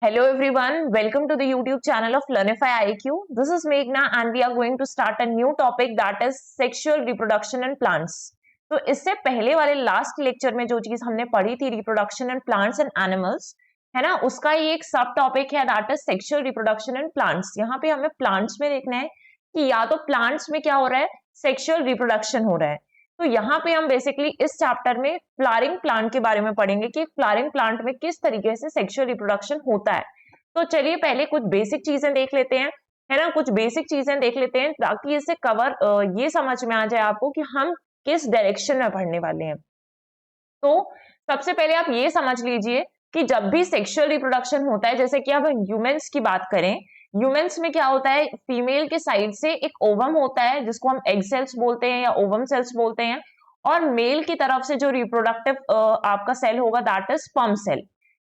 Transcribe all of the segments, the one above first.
Hello everyone, welcome to the YouTube channel of Learnify IQ. This is Meghna and we are going to start a new topic that is sexual reproduction in plants. तो इससे पहले वाले last lecture में जो चीज हमने पढ़ी थी reproduction in plants and animals, है ना, उसका ही एक सब टॉपिक है that is sexual reproduction in plants. यहाँ पे हमें प्लांट्स में देखना है कि या तो प्लांट्स में क्या हो रहा है, सेक्सुअल रिप्रोडक्शन हो रहा है। तो यहाँ पे हम बेसिकली इस चैप्टर में फ्लावरिंग प्लांट के बारे में पढ़ेंगे कि फ्लावरिंग प्लांट में किस तरीके से सेक्सुअल रिप्रोडक्शन होता है। तो चलिए पहले कुछ बेसिक चीजें देख लेते हैं, है ना, कुछ बेसिक चीजें देख लेते हैं ताकि इससे कवर ये समझ में आ जाए आपको कि हम किस डायरेक्शन में पढ़ने वाले हैं। तो सबसे पहले आप ये समझ लीजिए कि जब भी सेक्सुअल रिप्रोडक्शन होता है, जैसे कि अब ह्यूमंस की बात करें, ह्यूमंस में क्या होता है, फीमेल के साइड से एक ओवम होता है जिसको हम एग सेल्स बोलते हैं या ओवम सेल्स बोलते हैं, और मेल की तरफ से जो रिप्रोडक्टिव आपका सेल होगा दैट इज स्पर्म सेल,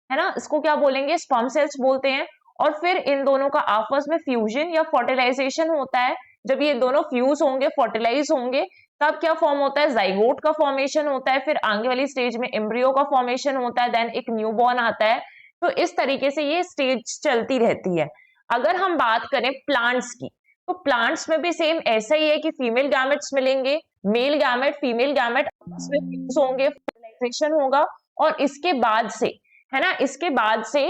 है ना, इसको क्या बोलेंगे, स्पर्म सेल्स बोलते हैं। और फिर इन दोनों का आपस में फ्यूजन या फर्टिलाइजेशन होता है। जब ये दोनों फ्यूज होंगे, फर्टिलाइज होंगे, तब क्या फॉर्म होता है, जाइगोट का फॉर्मेशन होता है। फिर आगे वाली स्टेज में एम्ब्रियो का फॉर्मेशन होता है, देन एक न्यूबॉर्न आता है। तो इस तरीके से ये स्टेज चलती रहती है। अगर हम बात करें प्लांट्स की, तो प्लांट्स में भी सेम ऐसा ही है कि फीमेल गैमेट्स मिलेंगे, मेल गैमेट फीमेल गैमेट आपस में फ्यूज होंगे, फर्टिलाइजेशन होगा, और इसके बाद से, है ना, इसके बाद से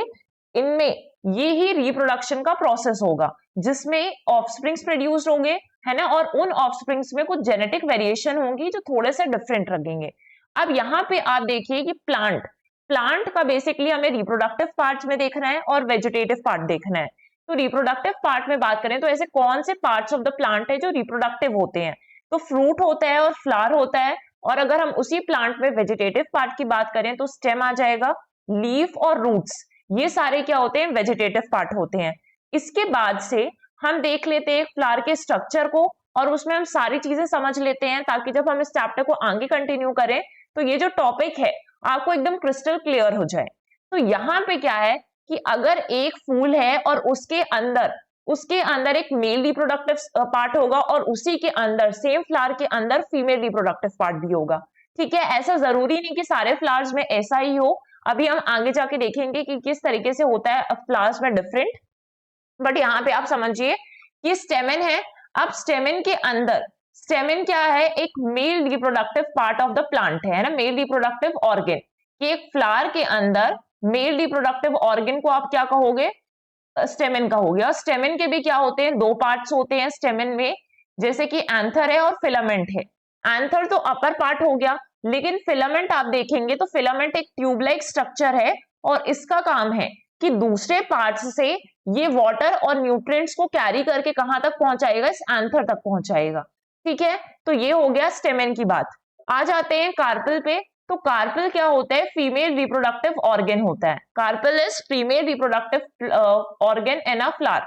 इनमें ये ही रिप्रोडक्शन का प्रोसेस होगा जिसमें ऑफस्प्रिंग्स प्रोड्यूस होंगे, है ना, और उन ऑफस्प्रिंग्स में कुछ जेनेटिक वेरिएशन होंगी जो थोड़े से डिफरेंट लगेंगे। अब यहाँ पे आप देखिए कि प्लांट प्लांट का बेसिकली हमें रिप्रोडक्टिव पार्ट में देखना है और वेजिटेटिव पार्ट देखना है। तो रिप्रोडक्टिव पार्ट में बात करें तो ऐसे कौन से पार्ट्स ऑफ द प्लांट है जो रिप्रोडक्टिव होते हैं, तो फ्रूट होता है और फ्लावर होता है। और अगर हम उसी प्लांट में वेजिटेटिव पार्ट की बात करें तो स्टेम आ जाएगा, लीफ और रूट्स, ये सारे क्या होते हैं, वेजिटेटिव पार्ट होते हैं। इसके बाद से हम देख लेते हैं फ्लावर के स्ट्रक्चर को और उसमें हम सारी चीजें समझ लेते हैं ताकि जब हम इस चैप्टर को आगे कंटिन्यू करें तो ये जो टॉपिक है आपको एकदम क्रिस्टल क्लियर हो जाए। तो यहाँ पे क्या है कि अगर एक फूल है और उसके अंदर एक मेल रिप्रोडक्टिव पार्ट होगा और उसी के अंदर सेम फ्लावर के अंदर फीमेल रिप्रोडक्टिव पार्ट भी होगा। ठीक है, ऐसा जरूरी नहीं कि सारे फ्लावर्स में ऐसा ही हो, अभी हम आगे जाके देखेंगे कि किस तरीके से होता है फ्लावर्स में डिफरेंट। बट यहाँ पे आप समझिए कि स्टेमन है। अब स्टेमन के अंदर, स्टेमन क्या है, एक male reproductive part of the plant है ना, मेल रिप्रोडक्टिव ऑर्गन। कि एक फ्लावर के अंदर मेल रिप्रोडक्टिव ऑर्गन को आप क्या कहोगे, स्टेमन कहोगे। और स्टेमन के भी क्या होते हैं, दो पार्ट्स होते हैं स्टेमन में, जैसे कि एंथर है और फिलामेंट है। एंथर तो अपर पार्ट हो गया, लेकिन फिलामेंट आप देखेंगे तो फिलामेंट एक ट्यूब लाइक स्ट्रक्चर है और इसका काम है कि दूसरे पार्ट्स से ये वाटर और न्यूट्रिएंट्स को कैरी करके कहां तक पहुंचाएगा, इस एंथर तक पहुंचाएगा। ठीक है, तो ये हो गया स्टेमन की बात। आ जाते हैं कार्पेल पे। तो कार्पेल क्या होता है, फीमेल रिप्रोडक्टिव ऑर्गन होता है। Carpel is female reproductive organ in a flower.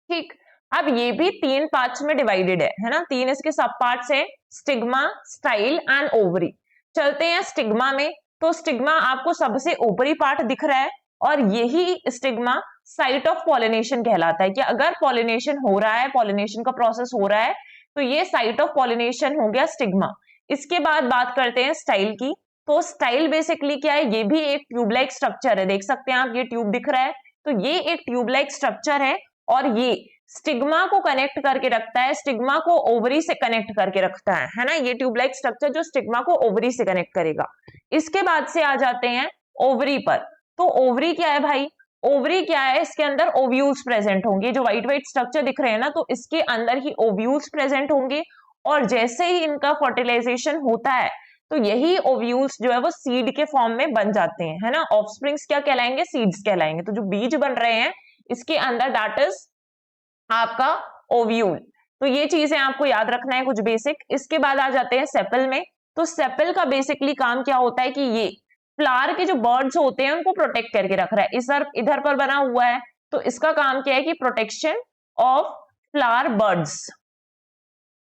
ठीक, अब ये भी तीन पार्ट्स में डिवाइडेड है ना, तीन इसके सब पार्ट्स हैं, स्टिग्मा, स्टाइल एंड ओवरी। चलते हैं स्टिग्मा में। तो स्टिग्मा आपको सबसे ऊपरी पार्ट दिख रहा है और यही स्टिग्मा साइट ऑफ पॉलिनेशन कहलाता है। कि अगर पॉलिनेशन हो रहा है, पॉलिनेशन का प्रोसेस हो रहा है, तो ये साइट ऑफ पॉलिनेशन हो गया स्टिग्मा। इसके बाद बात करते हैं स्टाइल की। तो स्टाइल बेसिकली क्या है, ये भी एक ट्यूब लाइक स्ट्रक्चर है, देख सकते हैं आप, ये ट्यूब दिख रहा है, तो ये एक ट्यूब लाइक स्ट्रक्चर है और ये स्टिग्मा को कनेक्ट करके रखता है, स्टिग्मा को ओवरी से कनेक्ट करके रखता है ना, ये ट्यूब लाइक स्ट्रक्चर जो स्टिग्मा को ओवरी से कनेक्ट करेगा। इसके बाद से आ जाते हैं ओवरी पर। तो ओवरी क्या है भाई, ओवरी क्या है, इसके अंदर ओव्यूल्स प्रेजेंट होंगे, जो व्हाइट व्हाइट स्ट्रक्चर दिख रहे हैं ना, तो इसके अंदर ही ओव्यूल्स प्रेजेंट होंगे। और जैसे ही इनका फर्टिलाइजेशन होता है तो यही ओव्यूल्स जो है वो सीड के फॉर्म में बन जाते हैं, है ना। ऑफस्प्रिंग्स क्या कहलाएंगे, सीड्स कहलाएंगे। तो जो बीज बन रहे हैं इसके अंदर दैट इज आपका ओव्यूल। तो ये चीजें आपको याद रखना है कुछ बेसिक। इसके बाद आ जाते हैं सेपल में। तो सेपल का बेसिकली काम क्या होता है कि ये फ्लावर के जो बर्ड्स होते हैं उनको प्रोटेक्ट करके रख रहा है। इधर पर बना हुआ है, तो इसका काम क्या है कि प्रोटेक्शन ऑफ फ्लावर बर्ड्स,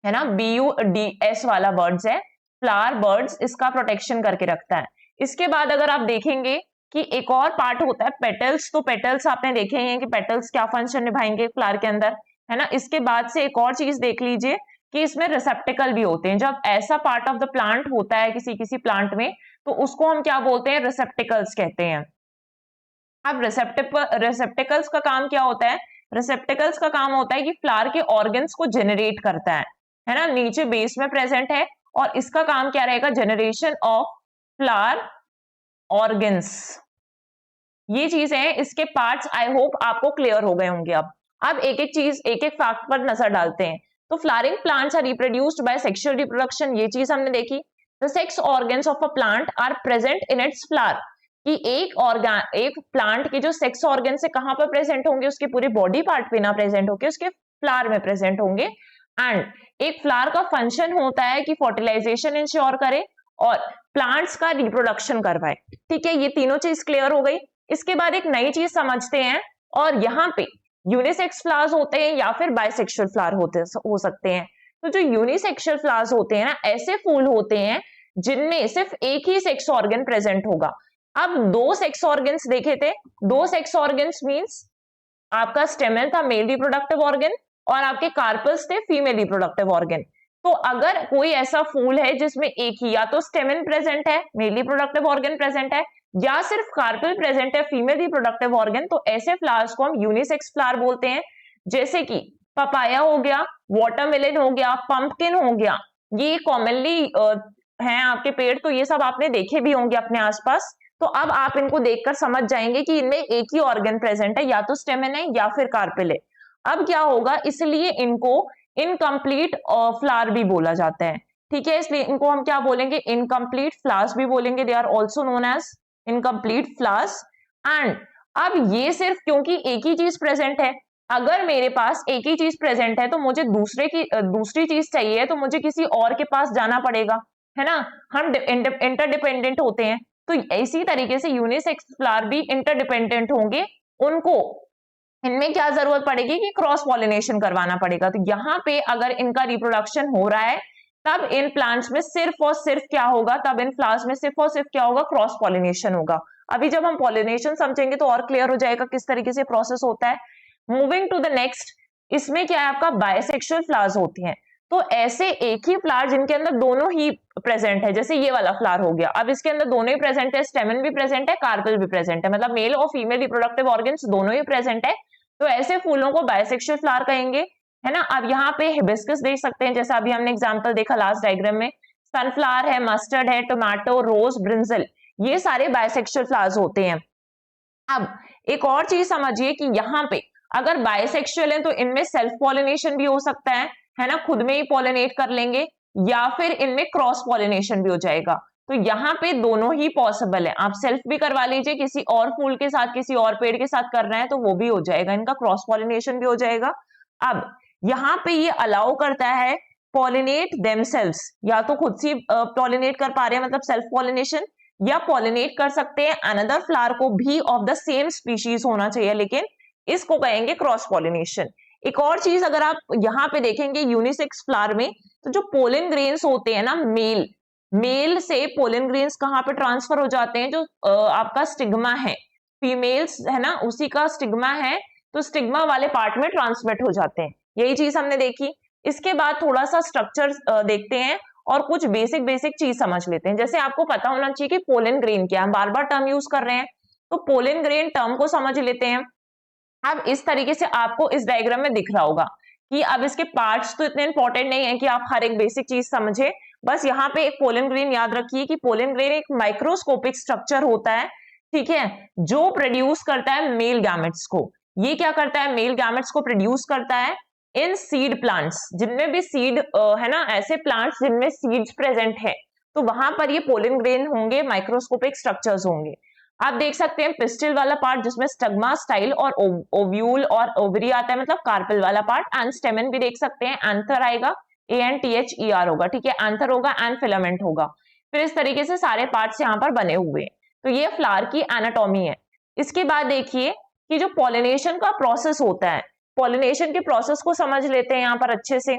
है ना, BUDS वाला बर्ड्स है, फ्लावर बर्ड्स, इसका प्रोटेक्शन करके रखता है। इसके बाद अगर आप देखेंगे कि एक और पार्ट होता है पेटल्स। तो पेटल्स आपने देखे हैं कि पेटल्स क्या फंक्शन निभाएंगे फ्लावर के अंदर, है ना। इसके बाद से एक और चीज देख लीजिए कि इसमें रिसेप्टिकल भी होते हैं। जब ऐसा पार्ट ऑफ द प्लांट होता है किसी किसी प्लांट में, तो उसको हम क्या बोलते हैं, रिसेप्टिकल्स कहते हैं। अब रिसेप्टिकल्स का काम क्या होता है? रिसेप्टिकल्स का काम होता है कि फ्लावर के ऑर्गन्स को जनरेट करता है ना, नीचे बेस में प्रेजेंट है, और इसका काम क्या रहेगा? Generation of flower organs. ये चीज है, इसके पार्ट्स आई होप आपको क्लियर हो गए होंगे। अब एक एक चीज, एक एक फैक्ट पर नजर डालते हैं। तो flowering plants are reproduced by sexual reproduction, ये चीज हमने देखी। The sex organs of a plant are present in its flower, कि एक प्लांट के जो सेक्स ऑर्गन से कहां पर प्रेजेंट होंगे? उसके पूरे बॉडी पार्ट पे ना प्रेजेंट होंगे, उसके फ्लावर में प्रेजेंट होंगे। एंड एक फ्लावर का फंक्शन होता है कि फर्टिलाइजेशन इंश्योर करे और प्लांट्स का रिप्रोडक्शन करवाए। ठीक है, ये तीनों चीज क्लियर हो गई। इसके बाद एक नई चीज समझते हैं, और यहाँ पे यूनिसेक्स फ्लावर्स होते हैं या फिर बाइसेक्सुअल फ्लावर हो सकते हैं। तो जो यूनिसेक्सुअल फ्लावर्स होते हैं ना, ऐसे फूल होते हैं जिनमें सिर्फ एक ही सेक्स ऑर्गन प्रेजेंट होगा। अब दो सेक्स ऑर्गन्स देखे थे, दो सेक्स ऑर्गन्स मींस आपका स्टेमन था मेल रिप्रोडक्टिव ऑर्गन, और आपके कार्पल्स थे फीमेल रिप्रोडक्टिव ऑर्गन। तो अगर कोई ऐसा फूल है जिसमें एक ही या तो स्टेमन प्रेजेंट है, मेल रिप्रोडक्टिव ऑर्गन प्रेजेंट है, या सिर्फ कार्पल प्रेजेंट है, फीमेल रिप्रोडक्टिव ऑर्गन, तो ऐसे फ्लावर्स को हम यूनिसेक्स फ्लावर बोलते हैं। जैसे कि पपाया हो गया, वाटरमेलन हो गया, पंपकिन हो गया, ये कॉमनली हैं आपके पेड़, तो ये सब आपने देखे भी होंगे अपने आसपास। तो अब आप इनको देखकर समझ जाएंगे कि इनमें एक ही ऑर्गन प्रेजेंट है, या तो स्टेमन है या फिर कार्पेल है। अब क्या होगा, इसलिए इनको इनकम्प्लीट फ्लावर भी बोला जाता है। ठीक है, इसलिए इनको हम क्या बोलेंगे? इनकम्प्लीट फ्लावर्स भी बोलेंगे। They are also known as incomplete flowers. And अब ये सिर्फ क्योंकि एक ही चीज प्रेजेंट है, अगर मेरे पास एक ही चीज प्रेजेंट है तो मुझे दूसरी चीज चाहिए, तो मुझे किसी और के पास जाना पड़ेगा, है ना। हम इंटरडिपेंडेंट होते हैं, तो इसी तरीके से यूनिसेक्स फ्लावर भी इंटरडिपेंडेंट होंगे। उनको इनमें क्या जरूरत पड़ेगी कि क्रॉस पॉलिनेशन करवाना पड़ेगा। तो यहाँ पे अगर इनका रिप्रोडक्शन हो रहा है, तब इन प्लांट्स में सिर्फ और सिर्फ क्या होगा? तब इन फ्लावर्स में सिर्फ और सिर्फ क्या होगा? क्रॉस पॉलिनेशन होगा। अभी जब हम पॉलिनेशन समझेंगे तो और क्लियर हो जाएगा किस तरीके से प्रोसेस होता है। मूविंग टू द नेक्स्ट, इसमें क्या है आपका? बायसेक्सुअल फ्लावर्स होती हैं। तो ऐसे एक ही फ्लावर जिनके अंदर दोनों ही प्रेजेंट है, जैसे ये वाला फ्लावर हो गया, अब इसके अंदर दोनों ही प्रेजेंट है, स्टेमन भी प्रेजेंट है, कार्पेल भी प्रेजेंट है, मतलब मेल और फीमेल रिप्रोडक्टिव ऑर्गन्स दोनों ही प्रेजेंट है। तो ऐसे फूलों को बायसेक्सुअल फ्लावर कहेंगे, है ना। अब यहाँ पे हिबिस्कस देख सकते हैं, जैसा अभी हमने एग्जांपल देखा लास्ट डायग्राम में, सनफ्लावर है, मस्टर्ड है, टोमेटो, रोज, ब्रिंजल, ये सारे बायसेक्सुअल फ्लावर्स होते हैं। अब एक और चीज समझिए कि यहाँ पे अगर बायसेक्सुअल है तो इनमें सेल्फ पॉलिनेशन भी हो सकता है ना, खुद में ही पॉलिनेट कर लेंगे, या फिर इनमें क्रॉस पॉलिनेशन भी हो जाएगा। तो यहाँ पे दोनों ही पॉसिबल है, आप सेल्फ भी करवा लीजिए, किसी और फूल के साथ, किसी और पेड़ के साथ कर रहे हैं तो वो भी हो जाएगा, इनका क्रॉस पॉलिनेशन भी हो जाएगा। अब यहाँ पे ये अलाउ करता है पॉलिनेट देमसेल्व्स, या तो खुद से पॉलिनेट कर पा रहे हैं मतलब सेल्फ पॉलिनेशन, या पॉलिनेट कर सकते हैं अनदर फ्लावर को भी ऑफ द सेम स्पीशीज होना चाहिए, लेकिन इसको कहेंगे क्रॉस पॉलिनेशन। एक और चीज अगर आप यहाँ पे देखेंगे यूनिसेक्स फ्लावर में, तो जो पोलन ग्रेन्स होते हैं ना, मेल से पोलन ग्रेन्स कहाँ पे ट्रांसफर हो जाते हैं? जो आपका स्टिग्मा है, फीमेल्स है ना, उसी का स्टिग्मा है, तो स्टिग्मा वाले पार्ट में ट्रांसमिट हो जाते हैं। यही चीज हमने देखी। इसके बाद थोड़ा सा स्ट्रक्चर देखते हैं और कुछ बेसिक चीज समझ लेते हैं। जैसे आपको पता होना चाहिए कि पोलन ग्रेन क्या है, बार बार टर्म यूज कर रहे हैं, तो पोलन ग्रेन टर्म को समझ लेते हैं। अब इस तरीके से आपको इस डायग्राम में दिख रहा होगा कि अब इसके पार्ट्स तो इतने इंपॉर्टेंट नहीं है कि आप हर एक बेसिक चीज समझे, बस यहाँ पे एक पोलन ग्रेन याद रखिए कि पोलन ग्रेन एक माइक्रोस्कोपिक स्ट्रक्चर होता है, ठीक है, जो प्रोड्यूस करता है मेल गैमेट्स को। ये क्या करता है? मेल गैमेट्स को प्रोड्यूस करता है इन सीड प्लांट्स, जिनमें भी सीड है ना, ऐसे प्लांट्स जिनमें सीड्स प्रेजेंट है, तो वहां पर ये पोलन ग्रेन होंगे, माइक्रोस्कोपिक स्ट्रक्चर्स होंगे। आप देख सकते हैं पिस्टिल वाला पार्ट जिसमें स्टग्मा, स्टाइल और ओव्यूल और ओवरी आता है, मतलब कार्पेल वाला पार्ट, एंड स्टेमन भी देख सकते हैं, एंथर आएगा, ANTHER होगा, ठीक है, एंथर होगा एंड फिलामेंट होगा। फिर इस तरीके से सारे पार्ट्स यहाँ पर बने हुए हैं। तो ये फ्लावर की एनाटॉमी है। इसके बाद देखिए कि जो पॉलिनेशन का प्रोसेस होता है, पॉलिनेशन के प्रोसेस को समझ लेते हैं यहाँ पर अच्छे से।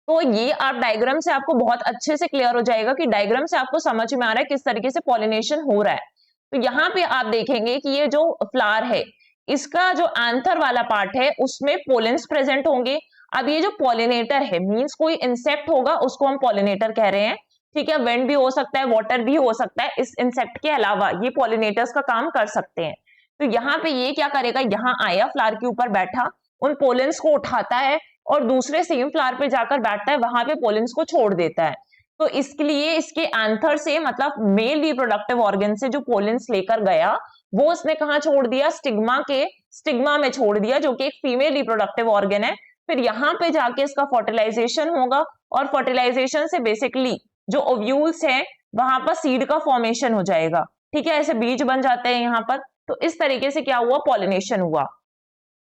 तो ये आप डायग्राम से आपको बहुत अच्छे से क्लियर हो जाएगा कि डायग्राम से आपको समझ में आ रहा है किस तरीके से पॉलिनेशन हो रहा है। तो यहाँ पे आप देखेंगे कि ये जो फ्लावर है, इसका जो एंथर वाला पार्ट है उसमें पोलेंस प्रेजेंट होंगे। अब ये जो पॉलिनेटर है, मींस कोई इंसेक्ट होगा, उसको हम पॉलिनेटर कह रहे हैं, ठीक है। विंड भी हो सकता है, वाटर भी हो सकता है, इस इंसेक्ट के अलावा ये पॉलिनेटर्स का काम कर सकते हैं। तो यहाँ पे ये क्या करेगा, यहाँ आया फ्लावर के ऊपर बैठा, उन पोलेंस को उठाता है और दूसरे सेम फ्लावर पे जाकर बैठता है, वहां पे पोलेंस को छोड़ देता है। तो इसके लिए इसके एंथर से मतलब मेल रिप्रोडक्टिव ऑर्गन से जो पोलेंस लेकर गया वो उसने कहाँ छोड़ दिया, स्टिग्मा में छोड़ दिया, जो कि एक फीमेल रिप्रोडक्टिव ऑर्गन है। फिर यहाँ पे जाके इसका फर्टिलाइजेशन होगा और फर्टिलाइजेशन से बेसिकली जो ओव्यूल्स है वहां पर सीड का फॉर्मेशन हो जाएगा। ठीक है, ऐसे बीज बन जाते हैं यहाँ पर। तो इस तरीके से क्या हुआ, पॉलिनेशन हुआ।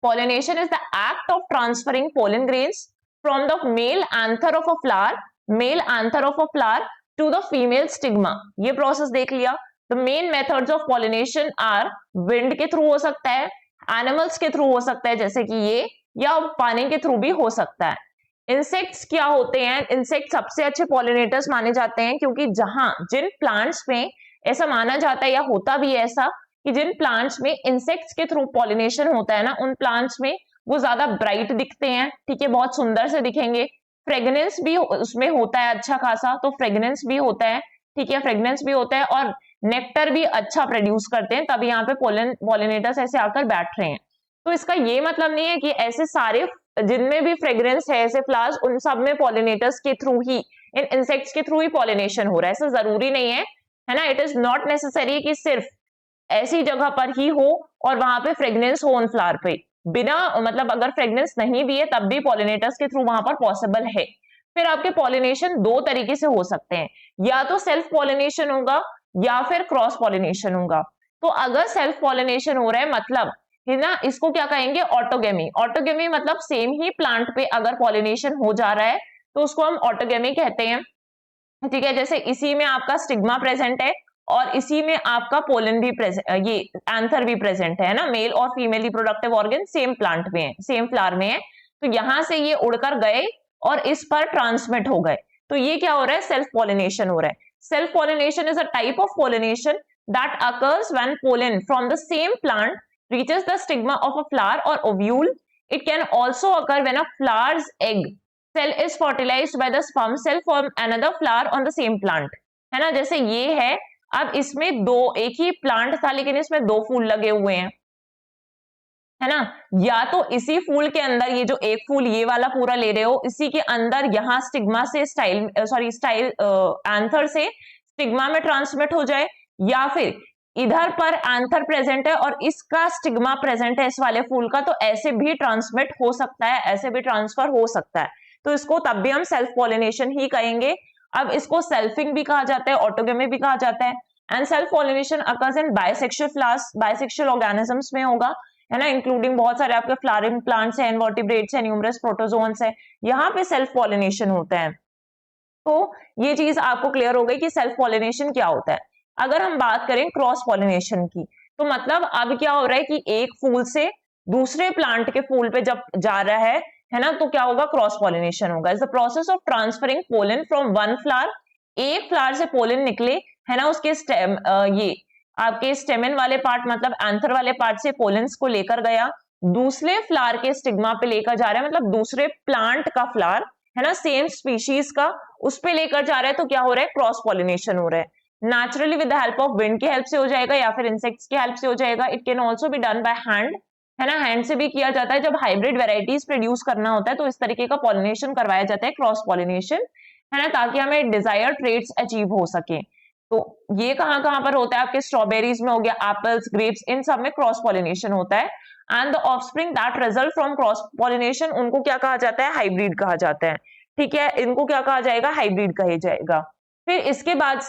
Pollination is the act of transferring pollen grains from the male anther of a flower to the female stigma। ये प्रोसेस देख लिया। The main methods of pollination are wind के थ्रू हो सकता है, एनिमल्स के थ्रू हो सकता है जैसे कि ये, या पानी के थ्रू भी हो सकता है। इंसेक्ट्स क्या होते हैं, इंसेक्ट सबसे अच्छे पॉलिनेटर्स माने जाते हैं, क्योंकि जिन प्लांट्स में ऐसा माना जाता है या होता भी है ऐसा कि जिन प्लांट्स में इंसेक्ट्स के थ्रू पॉलिनेशन होता है ना, उन प्लांट्स में वो ज्यादा ब्राइट दिखते हैं। ठीक है, बहुत सुंदर से दिखेंगे। फ्रेग्रेंस भी उसमें होता है अच्छा खासा, तो फ्रेग्रेंस भी होता है। ठीक है, फ्रेग्रेंस भी होता है और नेक्टर भी अच्छा प्रोड्यूस करते हैं, तभी यहाँ पे पॉलिनेटर्स ऐसे आकर बैठ रहे हैं। तो इसका ये मतलब नहीं है कि ऐसे सारे जिनमें भी फ्रेग्रेंस है ऐसे फ्लावर्स, उन सब में पॉलिनेटर्स के थ्रू ही, इन इंसेक्ट्स के थ्रू ही पॉलिनेशन हो रहा है, ऐसा जरूरी नहीं है ना। इट इज नॉट नेसेसरी कि सिर्फ ऐसी जगह पर ही हो और वहां पे फ्रेग्रेंस हो उन फ्लावर पे, बिना मतलब अगर फ्रेग्रेंस नहीं भी है तब भी पॉलिनेटर्स के थ्रू वहां पर पॉसिबल है। फिर आपके पॉलिनेशन दो तरीके से हो सकते हैं, या तो सेल्फ पॉलिनेशन होगा या फिर क्रॉस पॉलिनेशन होगा। तो अगर सेल्फ पॉलिनेशन हो रहा है मतलब है ना, इसको क्या कहेंगे, ऑटोगेमी। ऑटोगेमी मतलब सेम ही प्लांट पे अगर पॉलिनेशन हो जा रहा है तो उसको हम ऑटोगेमी कहते हैं। ठीक है, जैसे इसी में आपका स्टिग्मा प्रेजेंट है और इसी में आपका पोलन भी प्रेजेंट, ये एंथर भी प्रेजेंट है ना, मेल और female reproductive organ same plant में है, सेम फ्लावर में है। तो यहां से ये उड़कर गए और इस पर ट्रांसमिट हो गए, तो ये क्या हो रहा है, सेल्फ पॉलिनेशन हो रहा है। Self pollination is a type of pollination that occurs when pollen from the same plant reaches the stigma of a flower or ovule. It can also occur when a flower's egg cell is fertilized by the sperm cell from another flower on the same plant। है ना, जैसे ये है, अब इसमें एक ही plant था लेकिन इसमें दो फूल लगे हुए हैं, है ना। या तो इसी फूल के अंदर, ये जो एक फूल ये वाला पूरा ले रहे हो, इसी के अंदर यहाँ स्टिग्मा से एंथर से स्टिग्मा में ट्रांसमिट हो जाए, या फिर इधर पर एंथर प्रेजेंट है और इसका स्टिग्मा प्रेजेंट है इस वाले फूल का, तो ऐसे भी ट्रांसमिट हो सकता है, ऐसे भी ट्रांसफर हो सकता है। तो इसको तब भी हम सेल्फ पॉलिनेशन ही कहेंगे। अब इसको सेल्फिंग भी कहा जाता है, ऑटोगेमी भी कहा जाता है। And self pollination occurs in bisexual flowers, bisexual organisms में होगा, है ना, इंक्लूडिंग बहुत सारे आपके फ्लावरिंग प्लांट्स हैं, इनवर्टिब्रेट्स हैं, न्यूमरस प्रोटोजोन्स हैं, यहाँ पे सेल्फ पॉलिनेशन होता है। तो ये चीज आपको क्लियर हो गई कि सेल्फ पॉलिनेशन क्या होता है। अगर हम बात करें क्रॉस पॉलिनेशन की, तो मतलब अब क्या हो रहा है कि एक फूल से दूसरे प्लांट के फूल पे जब जा रहा है ना, तो क्या होगा, क्रॉस पॉलिनेशन होगा। Is the process of transferring pollen from one flower, एक फ्लावर से पोलन निकले, है ना, उसके स्टेम, ये आपके स्टेमन वाले पार्ट मतलब एंथर वाले पार्ट से पोलेंस को लेकर गया, दूसरे फ्लावर के स्टिग्मा पे लेकर जा रहा है, मतलब दूसरे प्लांट का फ्लावर, है ना, सेम स्पीशीज का, उस पे लेकर जा रहा है, तो क्या हो रहा है, क्रॉस पॉलिनेशन हो रहा है। Naturally with the help of wind की हेल्प से हो जाएगा या फिर इंसेक्ट्स की हेल्प से हो जाएगा। It can also be done by hand, है ना, हैंड से भी किया जाता है। जब हाइब्रिड वेराइटीज प्रोड्यूस करना होता है तो इस तरीके का पॉलिनेशन करवाया जाता है, क्रॉस पॉलिनेशन, है ना, ताकि हमें डिजायर्ड ट्रेट्स अचीव हो सके। तो ये कहां कहां पर होता है, आपके स्ट्रॉबेरीज में हो गया, एप्पल्स, ग्रेप्स, इन सब में क्रॉस पॉलिनेशन होता है। And the offspring that result from cross pollination, उनको क्या कहा जाता है, हाइब्रिड कहा जाता है। ठीक है, इनको क्या कहा जाएगा, हाइब्रिड कहा जाएगा। फिर इसके बाद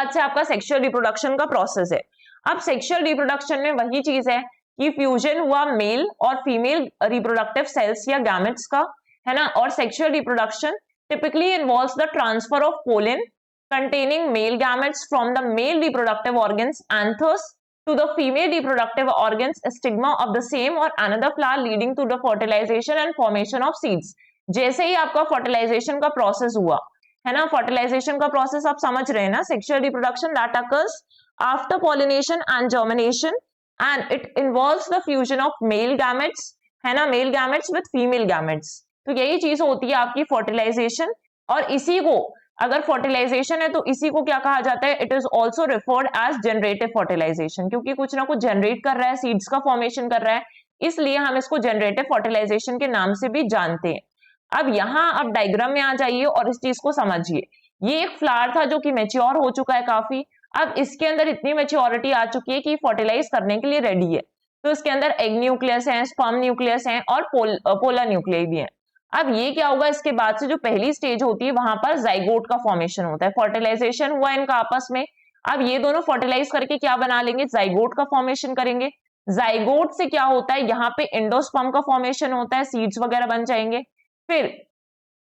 से आपका सेक्सुअल रिप्रोडक्शन का प्रोसेस है। अब सेक्सुअल रिप्रोडक्शन में वही चीज है कि फ्यूजन हुआ मेल और फीमेल रिप्रोडक्टिव सेल्स या गैमेट्स का, है ना, और sexual reproduction typically involves the transfer of pollen containing male gametes from the male reproductive organs anthers to the female reproductive organs stigma of the same or another flower, leading to the fertilization and formation of seeds। जैसे ही आपका fertilisation का process हुआ, है ना, fertilisation का process आप समझ रहे हैं ना, sexual reproduction that occurs after pollination and germination and it involves the fusion of male gametes, है ना, male gametes with female gametes। तो यही चीज होती है आपकी फर्टिलाइजेशन, और इसी को अगर फर्टिलाइजेशन है तो इसी को क्या कहा जाता है, it is also referred as generative fertilisation, क्योंकि कुछ ना कुछ जनरेट कर रहा है, सीड्स का फॉर्मेशन कर रहा है, इसलिए हम इसको जनरेटिव फर्टिलाइजेशन के नाम से भी जानते हैं। अब यहाँ आप डायग्राम में आ जाइए और इस चीज को समझिए। ये एक फ्लावर था जो कि मैच्योर हो चुका है काफी, अब इसके अंदर इतनी मैच्योरिटी आ चुकी है कि फर्टिलाइज करने के लिए रेडी है। तो इसके अंदर एग न्यूक्लियस है, स्पर्म न्यूक्लियस है और पोलर न्यूक्लियस भी है। अब ये क्या होगा, इसके बाद से जो पहली स्टेज होती है वहां पर जाइगोट का फॉर्मेशन होता है, फर्टिलाइजेशन हुआ इनका आपस में। अब ये दोनों फर्टिलाइज करके क्या बना लेंगे, जाइगोट का फॉर्मेशन करेंगे। जाइगोट से क्या होता है, यहाँ पे एंडोस्पर्म का फॉर्मेशन होता है, सीड्स वगैरह बन जाएंगे। फिर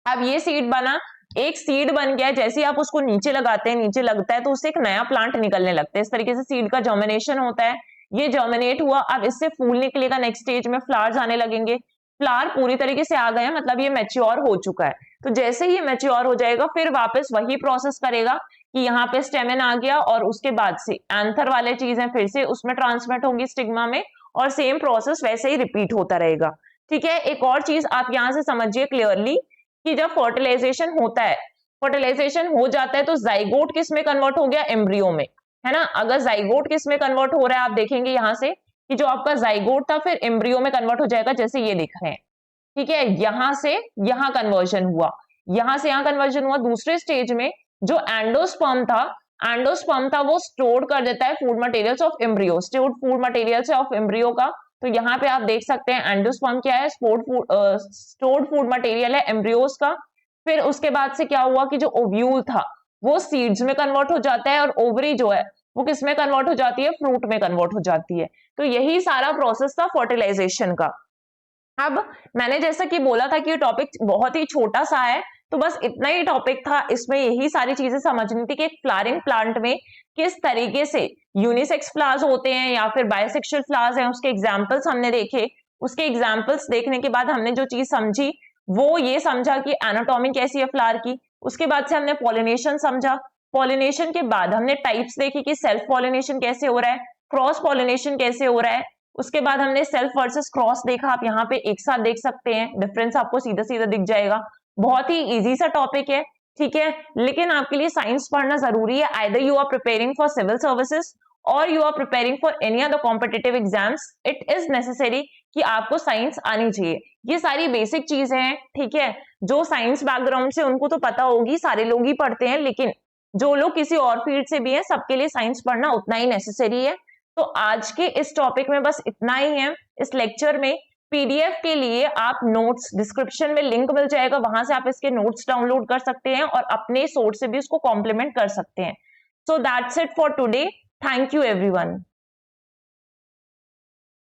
अब ये सीड बना, एक सीड बन गया, जैसे आप उसको नीचे लगाते हैं, नीचे लगता है तो उससे एक नया प्लांट निकलने लगता है। इस तरीके से सीड का जर्मिनेशन होता है, ये जर्मिनेट हुआ, अब इससे फूल निकलेगा, नेक्स्ट स्टेज में फ्लावर्स आने लगेंगे। फ्लावर पूरी तरीके से आ गए हैं, मतलब ये मैच्योर हो चुका है। तो जैसे ही मैच्योर हो जाएगा फिर वापस वही प्रोसेस करेगा कि यहाँ पे स्टेमेन आ गया और उसके बाद से एंथर वाले चीजें फिर से उसमें ट्रांसमिट होंगी स्टिग्मा में, और सेम प्रोसेस वैसे ही रिपीट होता रहेगा। ठीक है, एक और चीज आप यहाँ से समझिए क्लियरली कि जब फर्टिलाइजेशन होता है, फर्टिलाइजेशन हो जाता है तो जाइगोट किस में कन्वर्ट हो गया, एम्ब्रियो में, है ना। अगर जाइगोट किस में कन्वर्ट हो रहा है, आप देखेंगे यहाँ से कि जो आपका जाइगोट था फिर एम्ब्रियो में कन्वर्ट हो जाएगा, जैसे ये दिख रहे हैं। ठीक है, यहां से यहां कन्वर्जन हुआ, यहां से यहां कन्वर्जन हुआ। दूसरे स्टेज में जो एंडोस्पर्म था वो स्टोर कर देता है food materials of embryo, stored food materials of embryo का। तो यहाँ पे आप देख सकते हैं एंडोस्पर्म क्या है, स्टोर्ड फूड मटेरियल है एम्ब्रियोज का। फिर उसके बाद से क्या हुआ कि जो ओव्यूल था वो सीड्स में कन्वर्ट हो जाता है, और ओवरी जो है वो किस में कन्वर्ट हो जाती है, फ्रूट में कन्वर्ट हो जाती है। तो यही सारा प्रोसेस था फर्टिलाइजेशन का। अब मैंने जैसा कि बोला था कि ये टॉपिक बहुत ही छोटा सा है, तो बस इतना ही टॉपिक था, इसमें यही सारी चीजें समझनी थी कि एक फ्लावरिंग प्लांट में किस तरीके से यूनिसेक्स फ्लावर्स होते हैं या फिर बायसेक्सुअल फ्लावर्स हैं, उसके एग्जांपल्स हमने देखे। उसके एग्जांपल्स देखने के बाद हमने जो चीज समझी वो ये समझा कि एनाटॉमी कैसी है फ्लावर की। उसके बाद से हमने पॉलिनेशन समझा, पॉलिनेशन के बाद हमने टाइप्स देखी कि सेल्फ पॉलिनेशन कैसे हो रहा है, क्रॉस पॉलिनेशन कैसे हो रहा है। उसके बाद हमने सेल्फ वर्सेस क्रॉस देखा, आप यहाँ पे एक साथ देख सकते हैं, डिफरेंस आपको सीधा सीधा दिख जाएगा। बहुत ही इजी सा टॉपिक है, ठीक है, लेकिन आपके लिए साइंस पढ़ना जरूरी है। Either you are preparing for civil services और you are preparing for any other competitive exams, it is necessary कि आपको साइंस आनी चाहिए। ये सारी बेसिक चीजें हैं, ठीक है, जो साइंस बैकग्राउंड से उनको तो पता होगी, सारे लोग ही पढ़ते हैं, लेकिन जो लोग किसी और फील्ड से भी हैं सबके लिए साइंस पढ़ना उतना ही नेसेसरी है। तो आज के इस टॉपिक में बस इतना ही है। इस लेक्चर में पीडीएफ के लिए आप नोट्स, डिस्क्रिप्शन में लिंक मिल जाएगा, वहां से आप इसके नोट्स डाउनलोड कर सकते हैं और अपने सोर्स से भी उसको कॉम्प्लीमेंट कर सकते हैं। So that's it for today, thank you everyone.